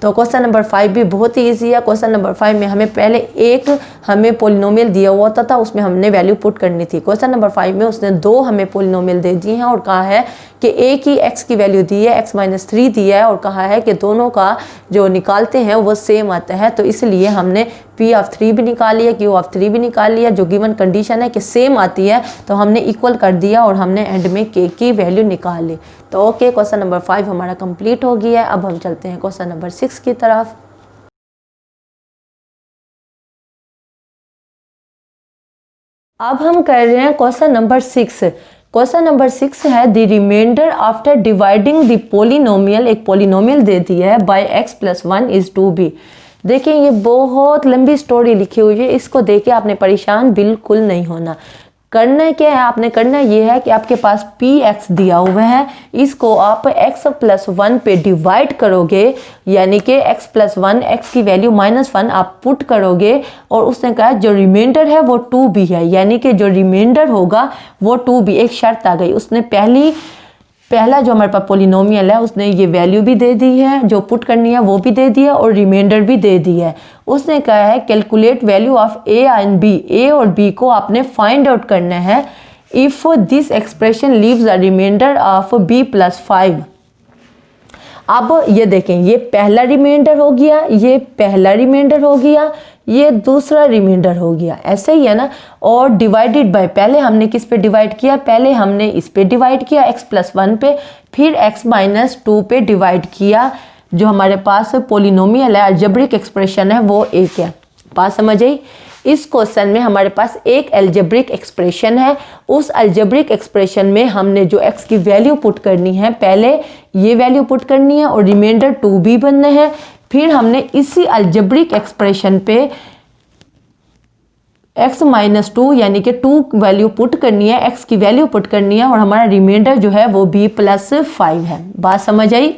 तो क्वेश्चन नंबर 5 भी बहुत ही ईजी है। क्वेश्चन नंबर 5 में हमें पहले एक हमें पोलिनोमियल दिया हुआ था, उसमें हमने वैल्यू पुट करनी थी। क्वेश्चन नंबर 5 में उसने 2 हमें पोलिनोमियल दे दिए हैं और कहा है कि एक ही x की वैल्यू दी है, x माइनस 3 दिया है और कहा है कि दोनों का जो निकालते हैं वो सेम आता है। तो इसलिए हमने P ऑफ 3 भी निकाल लिया, Q ऑफ 3 भी निकाल लिया। जो गिवन कंडीशन है कि सेम आती है तो हमने इक्वल कर दिया और हमने एंड में K की वैल्यू निकाल ली। तो ओके, क्वेश्चन नंबर 5 हमारा कंप्लीट हो गया है। अब हम चलते हैं क्वेश्चन नंबर 6 की तरफ। अब हम कर रहे हैं क्वेश्चन नंबर 6। क्वेश्चन नंबर 6 है the remainder after dividing the polynomial, एक पोलिनोमियल दे दिया है बाय x + 1 इज 2b। देखिए ये बहुत लंबी स्टोरी लिखी हुई है, इसको देख के आपने परेशान बिल्कुल नहीं होना। करना क्या है, आपने करना ये है कि आपके पास px दिया हुआ है, इसको आप x + 1 पे डिवाइड करोगे, यानी कि x + 1 x की वैल्यू -1 आप पुट करोगे और उसने कहा जो रिमाइंडर है वो 2b है, यानी कि जो रिमाइंडर होगा वो 2b। एक शर्त आ गई, उसने पहला जो हमारे पास पोलिनोमियल है उसने ये वैल्यू भी दे दी है, जो पुट करनी है वो भी दे दी है और रिमाइंडर भी दे दी है। उसने कहा है calculate value of a and b, a और b को आपने फाइंड आउट करना है if this expression leaves a remainder of b + 5। अब ये देखें, ये पहला रिमाइंडर हो गया, ये पहला रिमाइंडर हो गया, ये दूसरा रिमाइंडर हो गया, ऐसे ही है ना। और डिवाइडेड बाय, पहले हमने किस पे डिवाइड किया, पहले हमने इस पे डिवाइड किया x + 1 पे, फिर x - 2 पे डिवाइड किया। जो हमारे पास पोलिनोमियल है, अलजेब्रिक एक्सप्रेशन है, वो एक है। बात समझ आई। इस क्वेश्चन में हमारे पास एक अलजेब्रिक एक्सप्रेशन है, उस अलजेब्रिक एक्सप्रेशन में हमने जो x की वैल्यू पुट करनी है, पहले ये वैल्यू पुट करनी है और रिमाइंडर 2b बनना है। फिर हमने इसी अलजेब्रिक एक्सप्रेशन पे x - 2 यानी कि 2 वैल्यू पुट करनी है, x की वैल्यू पुट करनी है और हमारा रिमाइंडर जो है वो b + 5 है। बात समझ आई।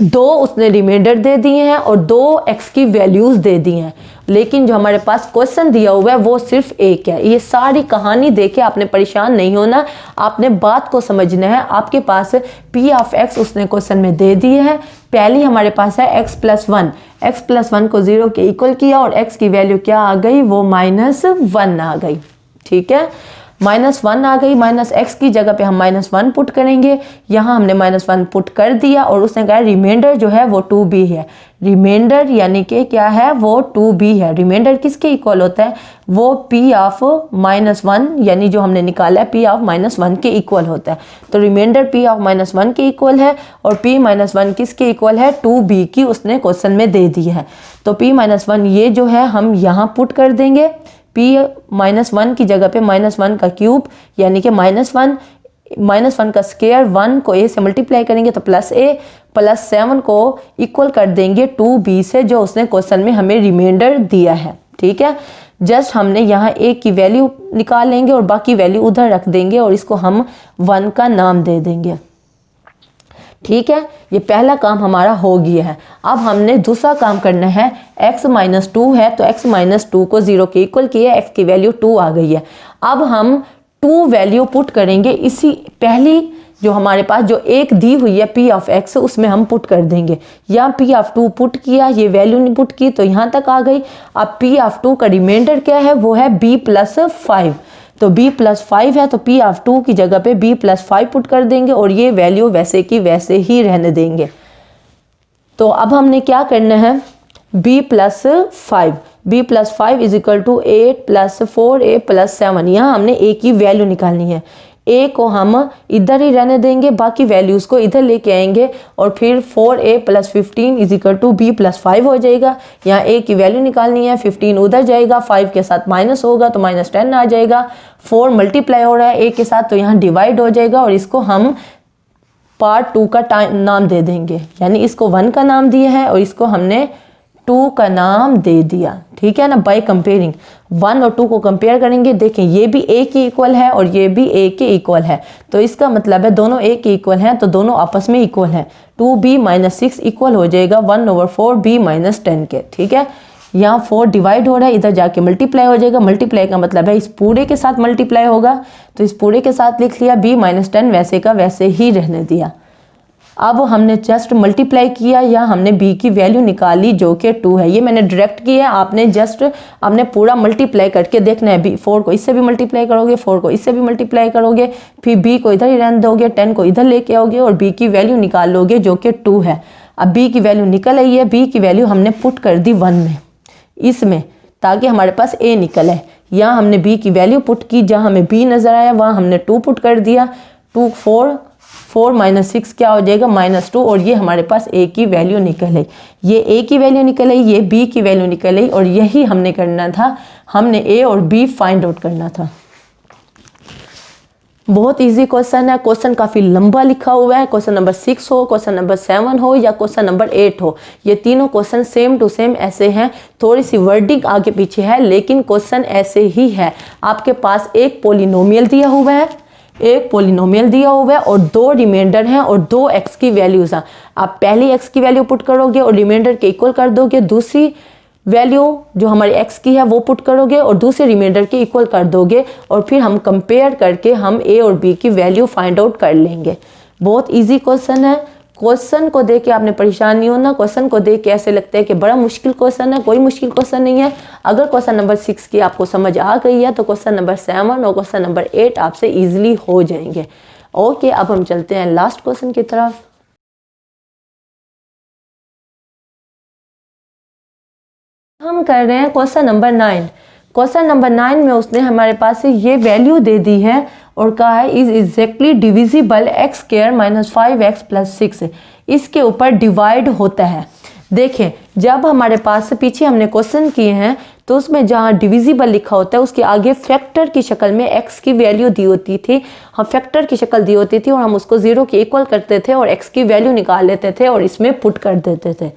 2 उसने रिमाइंडर दे दिए हैं और 2 x की वैल्यूज दे दी हैं, लेकिन जो हमारे पास क्वेश्चन दिया हुआ है वो सिर्फ एक है। ये सारी कहानी देखे आपने परेशान नहीं होना, आपने बात को समझना है। आपके पास p ऑफ x उसने क्वेश्चन में दे दिए है। पहली हमारे पास है x + 1, x + 1 को 0 के इक्वल किया और x की वैल्यू क्या आ गई, वो -1 आ गई। ठीक है, -1 आ गई, -x की जगह पे हम -1 पुट करेंगे। यहाँ हमने -1 पुट कर दिया और उसने कहा रिमाइंडर जो है वो 2b है। रिमाइंडर यानी कि क्या है, वो 2b है। रिमाइंडर किसके इक्वल होता है, वो p ऑफ -1 यानी जो हमने निकाला है p ऑफ -1 के इक्वल होता है। तो रिमाइंडर p ऑफ -1 के इक्वल है और p - 1 किसके इक्वल है, 2b की उसने क्वेश्चन में दे दी है। तो p - 1 ये जो है हम यहाँ पुट कर देंगे, p - 1 की जगह पे -1 का क्यूब यानी कि -1 का स्क्वायर, 1 को a से मल्टीप्लाई करेंगे तो +a, +7 को इक्वल कर देंगे 2b से, जो उसने क्वेश्चन में हमें रिमाइंडर दिया है। ठीक है, जस्ट हमने यहाँ a की वैल्यू निकाल लेंगे और बाकी वैल्यू उधर रख देंगे और इसको हम 1 का नाम दे देंगे। ठीक है, ये पहला काम हमारा हो गया है। अब हमने दूसरा काम करना है, x - 2 है तो x - 2 को 0 के इक्वल किया, x की वैल्यू 2 आ गई है। अब हम 2 वैल्यू पुट करेंगे, इसी पहली जो हमारे पास जो एक दी हुई है p ऑफ x, उसमें हम पुट कर देंगे। यहाँ p ऑफ 2 पुट किया, ये वैल्यू नहीं पुट की तो यहाँ तक आ गई। अब p ऑफ 2 का रिमाइंडर क्या है, वो है b + 5। तो b + 5 है तो p ऑफ 2 की जगह पे b + 5 पुट कर देंगे और ये वैल्यू वैसे की वैसे ही रहने देंगे। तो अब हमने क्या करना है, b + 5 = 8 + 4a + 7। यहाँ हमने a की वैल्यू निकालनी है। ए को हम इधर ही रहने देंगे, बाकी वैल्यूज़ को इधर लेके आएंगे और फिर 4a + 15 = b + 5 हो जाएगा। यहाँ a की वैल्यू निकालनी है, 15 उधर जाएगा, 5 के साथ माइनस होगा तो -10 आ जाएगा। 4 मल्टीप्लाई हो रहा है a के साथ तो यहाँ डिवाइड हो जाएगा और इसको हम पार्ट 2 का नाम दे देंगे, यानी इसको 1 का नाम दिया है और इसको हमने 2 का नाम दे दिया। ठीक है ना, बाय कंपेयरिंग 1 और 2 को कंपेयर करेंगे। देखें ये भी a के इक्वल है और ये भी a के इक्वल है, तो इसका मतलब है दोनों a के इक्वल हैं तो दोनों आपस में इक्वल हैं। 2b - 6 इक्वल हो जाएगा 1/4 b - 10 के। ठीक है, यहाँ 4 डिवाइड हो रहा है, इधर जाके मल्टीप्लाई हो जाएगा। मल्टीप्लाई का मतलब है इस पूरे के साथ मल्टीप्लाई होगा, तो इस पूरे के साथ लिख लिया, b - 10 वैसे का वैसे ही रहने दिया। अब हमने जस्ट मल्टीप्लाई किया या हमने b की वैल्यू निकाली जो कि 2 है। ये मैंने डायरेक्ट किया है, आपने पूरा मल्टीप्लाई करके देखना है। 4 को इससे भी मल्टीप्लाई करोगे, 4 को इससे भी मल्टीप्लाई करोगे, फिर b को इधर ही रहने दोगे, 10 को इधर लेके आओगे और b की वैल्यू निकाल लोगे जो कि 2 है। अब b की वैल्यू निकल आई है, b की वैल्यू हमने पुट कर दी 1 में, इसमें, ताकि हमारे पास a निकल है। यहाँ हमने b की वैल्यू पुट की, जहाँ हमें b नज़र आया वहाँ हमने 2 पुट कर दिया। 4 - 6 क्या हो जाएगा -2 और ये हमारे पास a की वैल्यू निकल आई। ये a की वैल्यू निकल आई, ये b की वैल्यू निकल आई और यही हमने करना था, हमने a और b फाइंड आउट करना था। बहुत इजी क्वेश्चन है, क्वेश्चन काफ़ी लंबा लिखा हुआ है। क्वेश्चन नंबर 6 हो, क्वेश्चन नंबर 7 हो या क्वेश्चन नंबर 8 हो, ये तीनों क्वेश्चन सेम टू सेम ऐसे हैं। थोड़ी सी वर्डिंग आगे पीछे है लेकिन क्वेश्चन ऐसे ही है। आपके पास एक पॉलिनोमियल दिया हुआ है, और 2 रिमाइंडर हैं और 2 x की वैल्यूज हैं। आप पहली x की वैल्यू पुट करोगे और रिमाइंडर के इक्वल कर दोगे, दूसरी वैल्यू जो हमारी x की है वो पुट करोगे और दूसरे रिमाइंडर के इक्वल कर दोगे और फिर हम कंपेयर करके हम a और b की वैल्यू फाइंड आउट कर लेंगे। बहुत इजी क्वेश्चन है। क्वेश्चन को देख के आपने परेशान नहीं होना। क्वेश्चन को देख के ऐसे लगता है कि बड़ा मुश्किल क्वेश्चन है, कोई मुश्किल क्वेश्चन नहीं है। अगर क्वेश्चन नंबर 6 की आपको समझ आ गई है तो क्वेश्चन नंबर 7 और क्वेश्चन नंबर 8 आपसे इजीली हो जाएंगे। ओके, अब हम चलते हैं लास्ट क्वेश्चन की तरफ। हम कर रहे हैं क्वेश्चन नंबर 9। क्वेश्चन नंबर 9 में उसने हमारे पास से ये वैल्यू दे दी है और कहा है is exactly divisible x² - 5x + 6। इसके ऊपर डिवाइड होता है। देखें, जब हमारे पास पीछे हमने क्वेश्चन किए हैं तो उसमें जहाँ डिविजिबल लिखा होता है उसके आगे फैक्टर की शक्ल में x की वैल्यू दी होती थी, हम फैक्टर की शक्ल दी होती थी और हम उसको 0 के इक्वल करते थे और x की वैल्यू निकाल लेते थे और इसमें पुट कर देते थे।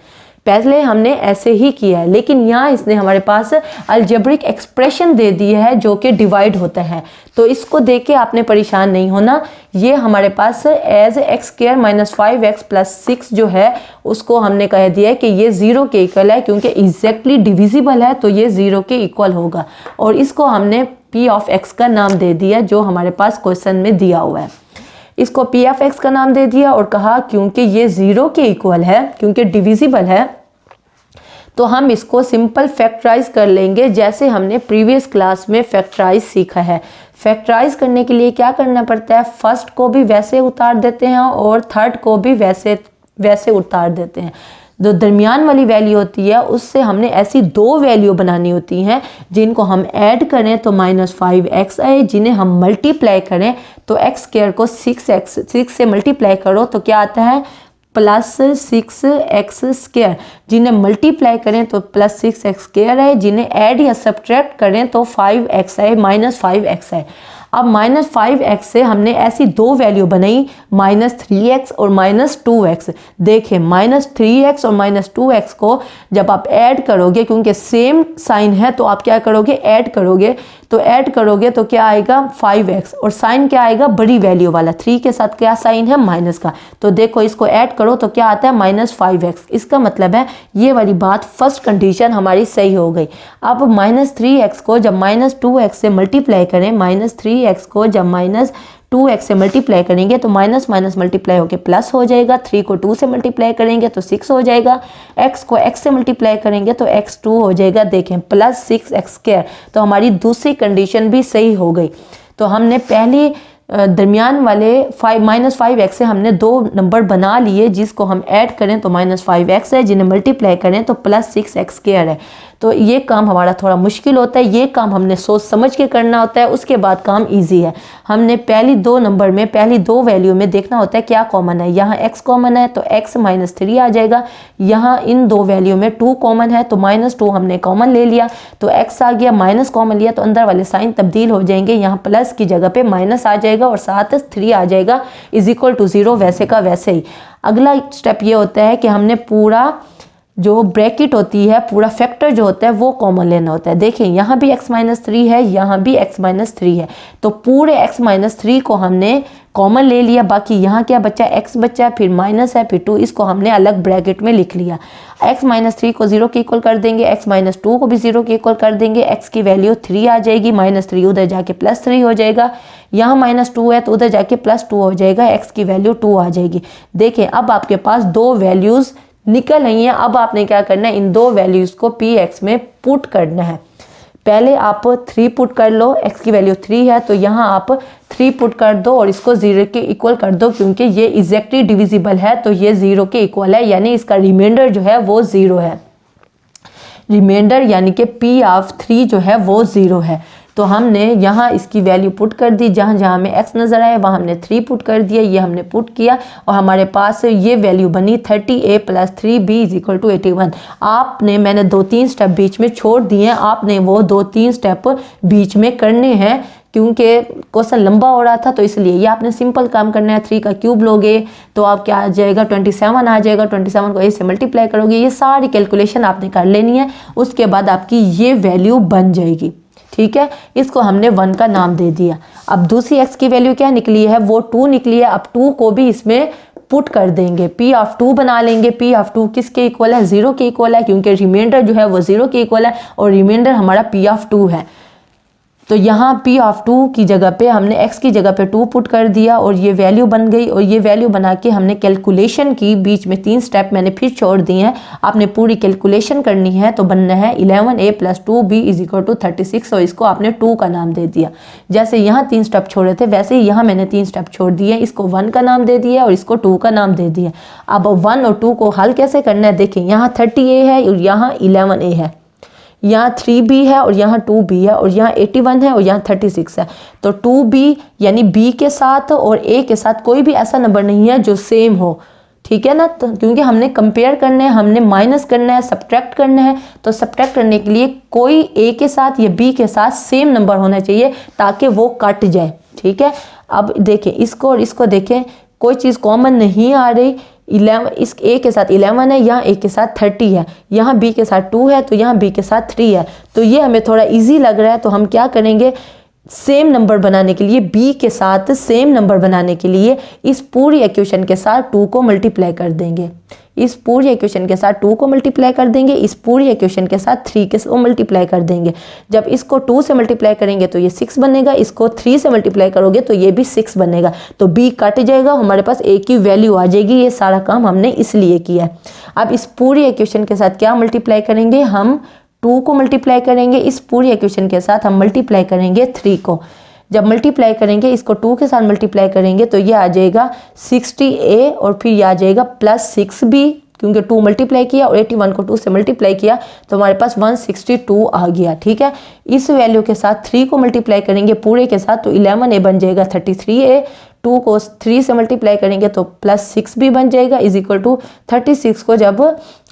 पहले हमने ऐसे ही किया है, लेकिन यहाँ इसने हमारे पास अलजेब्रिक एक्सप्रेशन दे दी है जो कि डिवाइड होता है, तो इसको देख के आपने परेशान नहीं होना। ये हमारे पास एज x² - 5x + 6 जो है उसको हमने कह दिया है कि ये 0 के इक्वल है, क्योंकि एग्जैक्टली डिविजिबल है तो ये 0 के इक्वल होगा और इसको हमने p ऑफ x का नाम दे दिया जो हमारे पास क्वेश्चन में दिया हुआ है। इसको p ऑफ x का नाम दे दिया और कहा क्योंकि ये 0 के इक्वल है, क्योंकि डिविजिबल है, तो हम इसको सिंपल फैक्टराइज कर लेंगे जैसे हमने प्रीवियस क्लास में फैक्टराइज सीखा है। फैक्टराइज करने के लिए क्या करना पड़ता है, फर्स्ट को भी वैसे उतार देते हैं और थर्ड को भी वैसे उतार देते हैं। जो दरमियान वाली वैल्यू होती है उससे हमने ऐसी 2 वैल्यू बनानी होती हैं जिनको हम ऐड करें तो -5x आए, जिन्हें हम मल्टीप्लाई करें तो x² को 6 से मल्टीप्लाई करो तो क्या आता है +6x², जिन्हें मल्टीप्लाई करें तो +6x² है, जिन्हें ऐड या सब्ट्रैक्ट करें तो 5x है, -5x है। अब -5x से हमने ऐसी 2 वैल्यू बनाई -3x और -2x। देखें, -3x और -2x को जब आप ऐड करोगे, क्योंकि सेम साइन है तो आप क्या करोगे, ऐड करोगे तो क्या आएगा 5x और साइन क्या आएगा बड़ी वैल्यू वाला, 3 के साथ क्या साइन है माइनस का, तो देखो इसको ऐड करो तो क्या आता है -5x। इसका मतलब है ये वाली बात फर्स्ट कंडीशन हमारी सही हो गई। अब -3x को जब -2x से मल्टीप्लाई करें, -3x को जब -2x से मल्टीप्लाई करेंगे तो माइनस माइनस मल्टीप्लाई होकर प्लस हो जाएगा, 3 को 2 से मल्टीप्लाई करेंगे तो 6 हो जाएगा, x को x से मल्टीप्लाई करेंगे तो x2 हो जाएगा। देखें +6x², तो हमारी दूसरी कंडीशन भी सही हो गई। तो हमने पहली दरमियान वाले -5x से हमने 2 नंबर बना लिए जिसको हम ऐड करें तो -5x है, जिन्हें मल्टीप्लाई करें तो +6x² है। तो ये काम हमारा थोड़ा मुश्किल होता है, ये काम हमने सोच समझ के करना होता है, उसके बाद काम इजी है। हमने पहली दो नंबर में, पहली दो वैल्यू में देखना होता है क्या कॉमन है। यहाँ x कॉमन है तो x -3 आ जाएगा। यहाँ इन दो वैल्यू में 2 कॉमन है तो -2 हमने कॉमन ले लिया तो x आ गया, माइनस कॉमन लिया तो अंदर वाले साइन तब्दील हो जाएंगे, यहाँ प्लस की जगह पे माइनस आ जाएगा और साथ 3 आ जाएगा = 0, वैसे का वैसे ही। अगला स्टेप ये होता है कि हमने पूरा जो ब्रैकेट होती है, पूरा फैक्टर जो होता है वो कॉमन लेना होता है। देखिए यहाँ भी x -3 है, यहाँ भी x -3 है, तो पूरे x -3 को हमने कॉमन ले लिया। बाकी यहाँ क्या बचा, x बचा, फिर माइनस है, फिर 2, इसको हमने अलग ब्रैकेट में लिख लिया। x -3 को 0 के इक्वल कर देंगे, x -2 को भी 0 के इक्वल कर देंगे, x की वैल्यू 3 आ जाएगी, -3 उधर जाके +3 हो जाएगा। यहाँ -2 है तो उधर जाके +2 हो जाएगा, x की वैल्यू 2 आ जाएगी। देखिए अब आपके पास दो वैल्यूज़ निकल आई है। अब आपने क्या करना है, इन दो वैल्यूज़ को px में पुट करना है। पहले आप 3 पुट कर लो, x की वैल्यू 3 है तो यहाँ आप 3 पुट कर दो और इसको 0 के इक्वल कर दो, क्योंकि ये एग्जैक्टली डिविजिबल है तो ये 0 के इक्वल है, यानी इसका रिमाइंडर जो है वो 0 है। रिमाइंडर यानी कि p(3) जो है वो 0 है। तो हमने यहाँ इसकी वैल्यू पुट कर दी, जहाँ जहाँ हमें x नज़र आए वहाँ हमने 3 पुट कर दिया, ये हमने पुट किया और हमारे पास ये वैल्यू बनी 30a + 3b = 81। आपने, मैंने 2-3 स्टेप बीच में छोड़ दिए हैं, आपने वो 2-3 स्टेप बीच में करने हैं क्योंकि क्वेश्चन लंबा हो रहा था तो इसलिए। ये आपने सिंपल काम करना है। 3 का क्यूब लोगे तो आप क्या आ जाएगा, 27 आ जाएगा। 27 को a से मल्टीप्लाई करोगे, ये सारी कैलकुलेशन आपने कर लेनी है, उसके बाद आपकी ये वैल्यू बन जाएगी। ठीक है, इसको हमने 1 का नाम दे दिया। अब दूसरी x की वैल्यू क्या निकली है, वो 2 निकली है। अब 2 को भी इसमें पुट कर देंगे, p(2) बना लेंगे। p(2) किसके इक्वल है, 0 के इक्वल है, क्योंकि रिमाइंडर जो है वो 0 के इक्वल है और रिमाइंडर हमारा p(2) है। तो यहाँ p(2) की जगह पे हमने x की जगह पे 2 पुट कर दिया और ये वैल्यू बन गई। और ये वैल्यू बना के हमने कैलकुलेशन की, बीच में 3 स्टेप मैंने फिर छोड़ दिए हैं, आपने पूरी कैलकुलेशन करनी है। तो बनना है 11a + 2b = 36 और इसको आपने 2 का नाम दे दिया। जैसे यहाँ 3 स्टेप छोड़े थे वैसे ही यहाँ मैंने 3 स्टेप छोड़ दिए, इसको 1 का नाम दे दिया और इसको 2 का नाम दे दिया। अब 1 और 2 को हल कैसे करना है, देखिए यहाँ 30a है और यहाँ 11a है, यहाँ 3b है और यहाँ 2b है और यहाँ 81 है और यहाँ 36 है। तो 2b यानी b के साथ और a के साथ कोई भी ऐसा नंबर नहीं है जो सेम हो, ठीक है ना। तो क्योंकि हमने कंपेयर करना है, हमने माइनस करना है, सब्ट्रैक्ट करना है, तो सब्ट्रैक्ट करने के लिए कोई a के साथ या b के साथ सेम नंबर होना चाहिए ताकि वो कट जाए। ठीक है, अब देखें इसको और इसको देखें, कोई चीज़ कॉमन नहीं आ रही। 11 इस a के साथ 11 है, यहाँ a के साथ 30 है, यहाँ b के साथ 2 है तो यहाँ b के साथ 3 है। तो ये हमें थोड़ा इजी लग रहा है, तो हम क्या करेंगे, सेम नंबर बनाने के लिए, b के साथ सेम नंबर बनाने के लिए इस पूरी इक्वेशन के साथ 2 को मल्टीप्लाई कर देंगे, इस पूरी इक्वेशन के साथ 2 को मल्टीप्लाई कर देंगे, इस पूरी इक्वेशन के साथ 3 को मल्टीप्लाई कर देंगे। जब इसको 2 से मल्टीप्लाई करेंगे तो ये 6 बनेगा, इसको 3 से मल्टीप्लाई करोगे तो ये भी 6 बनेगा। तो b कट जाएगा, हमारे पास a की वैल्यू आ जाएगी। ये सारा काम हमने इसलिए किया है। अब इस पूरी इक्वेशन के साथ क्या मल्टीप्लाई करेंगे, हम 2 को मल्टीप्लाई करेंगे, इस पूरी इक्वेशन के साथ हम मल्टीप्लाई करेंगे 3 को। जब मल्टीप्लाई करेंगे, इसको 2 के साथ मल्टीप्लाई करेंगे तो ये आ जाएगा 60a और फिर ये आ जाएगा +6b, क्योंकि 2 मल्टीप्लाई किया और 81 को 2 से मल्टीप्लाई किया तो हमारे पास 162 आ गया। ठीक है, इस वैल्यू के साथ 3 को मल्टीप्लाई करेंगे पूरे के साथ तो 11a बन जाएगा 33a, 2 को 3 से मल्टीप्लाई करेंगे तो +6b बन जाएगा = 36 को जब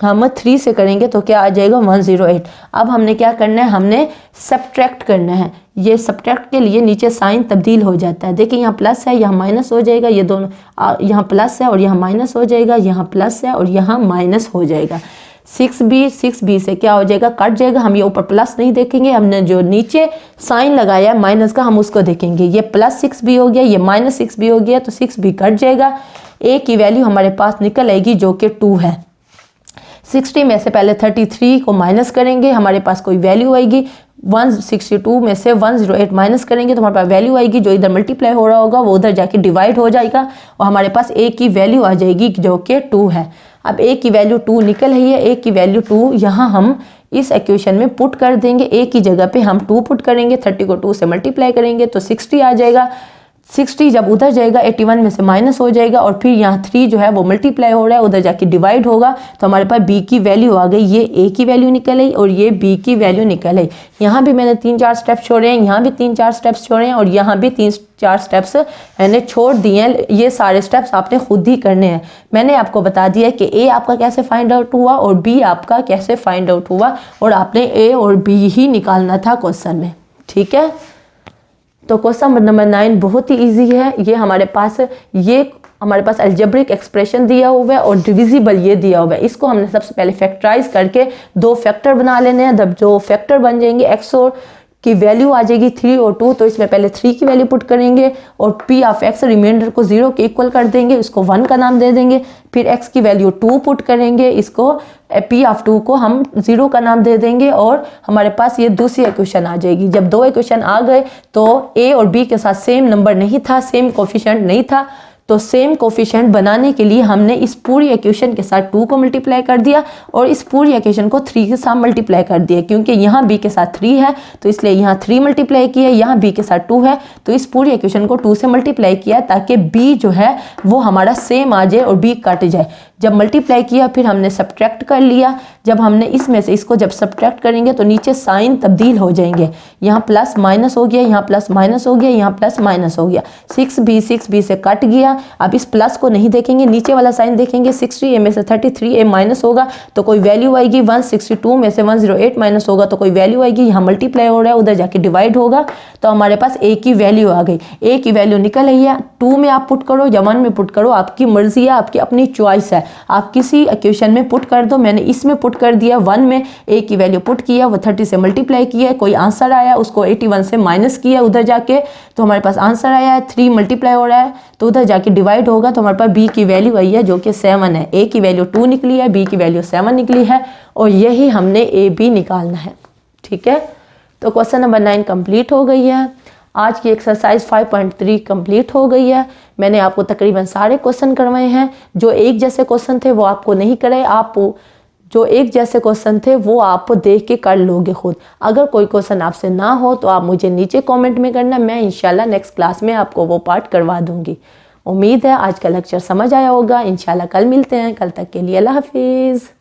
हम 3 से करेंगे तो क्या आ जाएगा 108। अब हमने क्या करना है, हमने सब्ट्रैक्ट करना है। ये सब्ट्रैक्ट के लिए नीचे साइन तब्दील हो जाता है। देखिए यहाँ प्लस है, यहाँ माइनस हो जाएगा, ये दोनों यहाँ प्लस है और यहाँ माइनस हो जाएगा, यहाँ प्लस है और यहाँ माइनस हो जाएगा। 6b से क्या हो जाएगा, कट जाएगा। हम ये ऊपर प्लस नहीं देखेंगे, हमने जो नीचे साइन लगाया है माइनस का हम उसको देखेंगे। ये +6b हो गया, ये -6b हो गया, तो 6b कट जाएगा। a की वैल्यू हमारे पास निकल आएगी जो कि 2 है। 60 में से पहले 33 को माइनस करेंगे, हमारे पास कोई वैल्यू आएगी। 162 में से 108 माइनस करेंगे तो हमारे पास वैल्यू आएगी, जो इधर मल्टीप्लाई हो रहा होगा वो उधर जाके डिवाइड हो जाएगा और हमारे पास a की वैल्यू आ जाएगी जो कि 2 है। अब a की वैल्यू 2 निकल रही है, a की वैल्यू 2 यहाँ हम इस इक्वेशन में पुट कर देंगे। a की जगह पे हम 2 पुट करेंगे, 30 को 2 से मल्टीप्लाई करेंगे तो 60 आ जाएगा। 60 जब उधर जाएगा 81 में से माइनस हो जाएगा और फिर यहाँ 3 जो है वो मल्टीप्लाई हो रहा है, उधर जाके डिवाइड होगा तो हमारे पास b की वैल्यू आ गई। ये a की वैल्यू निकल आई और ये b की वैल्यू निकल आई। यहाँ भी मैंने 3-4 स्टेप्स छोड़े हैं, यहाँ भी 3-4 स्टेप्स छोड़े हैं और यहाँ भी 3-4 स्टेप्स मैंने छोड़ दिए हैं। ये सारे स्टेप्स आपने खुद ही करने हैं। मैंने आपको बता दिया कि a आपका कैसे फाइंड आउट हुआ और b आपका कैसे फाइंड आउट हुआ और आपने a और b ही निकालना था क्वेश्चन में। ठीक है, तो क्वेश्चन नंबर 9 बहुत ही इजी है। ये हमारे पास अलजेब्रिक एक्सप्रेशन दिया हुआ है और डिविजिबल ये दिया हुआ है। इसको हमने सबसे पहले फैक्टराइज करके 2 फैक्टर बना लेने हैं। जब जो फैक्टर बन जाएंगे x और की वैल्यू आ जाएगी 3 और 2, तो इसमें पहले 3 की वैल्यू पुट करेंगे और p ऑफ x रिमाइंडर को 0 के इक्वल कर देंगे, इसको 1 का नाम दे देंगे। फिर x की वैल्यू 2 पुट करेंगे, इसको p ऑफ 2 को हम 0 का नाम दे देंगे और हमारे पास ये दूसरी इक्वेशन आ जाएगी। जब 2 इक्वेशन आ गए तो a और b के साथ सेम नंबर नहीं था, सेम कोफिशिएंट नहीं था, तो सेम कोफिशिएंट बनाने के लिए हमने इस पूरी इक्वेशन के साथ 2 को मल्टीप्लाई कर दिया और इस पूरी इक्वेशन को 3 के साथ मल्टीप्लाई कर दिया। क्योंकि यहाँ b के साथ 3 है तो इसलिए यहाँ 3 मल्टीप्लाई किया, यहाँ b के साथ 2 है तो इस पूरी इक्वेशन को 2 से मल्टीप्लाई किया ताकि b जो है वो हमारा सेम आ जाए और b कट जाए। जब मल्टीप्लाई किया फिर हमने सब्ट्रैक्ट कर लिया। जब हमने इसमें से इसको जब सब्ट्रैक्ट करेंगे तो नीचे साइन तब्दील हो जाएंगे, यहाँ प्लस माइनस हो गया, यहाँ प्लस माइनस हो गया, यहाँ प्लस माइनस हो गया। 6b से कट गया। अब इस प्लस को नहीं देखेंगे, नीचे वाला साइन देखेंगे। 60a में से 33a माइनस होगा तो कोई वैल्यू आएगी 162 में से 108 माइनस होगा तो कोई वैल्यू आएगी। यहाँ मल्टीप्लाई हो रहा है, उधर जाके डिवाइड होगा तो हमारे पास a की वैल्यू आ गई। a की वैल्यू निकल आई है। 2 में आप पुट करो या 1 में पुट करो, आपकी मर्जी है, आपकी अपनी चॉइस है, आप किसी इक्वेशन में पुट कर दो। मैंने इसमें पुट कर दिया 1 में, a की वैल्यू पुट किया, वो 30 से मल्टीप्लाई किया, कोई आंसर आया उसको 81 से माइनस किया उधर जाके तो हमारे पास आंसर आया है। 3 मल्टीप्लाई हो रहा है तो उधर जाके डिवाइड होगा तो हमारे पास b की वैल्यू आई है जो कि 7 है। a की वैल्यू 2 निकली है, b की वैल्यू 7 निकली है और यही हमने a b निकालना है। ठीक है, तो क्वेश्चन नंबर 9 कंप्लीट हो गई है। आज की एक्सरसाइज 5.3 कंप्लीट हो गई है। मैंने आपको तकरीबन सारे क्वेश्चन करवाए हैं। जो एक जैसे क्वेश्चन थे वो आपको नहीं कराए, आप जो एक जैसे क्वेश्चन थे वो आप देख के कर लोगे खुद। अगर कोई क्वेश्चन आपसे ना हो तो आप मुझे नीचे कमेंट में करना, मैं इंशाल्लाह नेक्स्ट क्लास में आपको वो पार्ट करवा दूंगी। उम्मीद है आज का लेक्चर समझ आया होगा। इंशाल्लाह कल मिलते हैं, कल तक के लिए अल्लाह हाफिज़।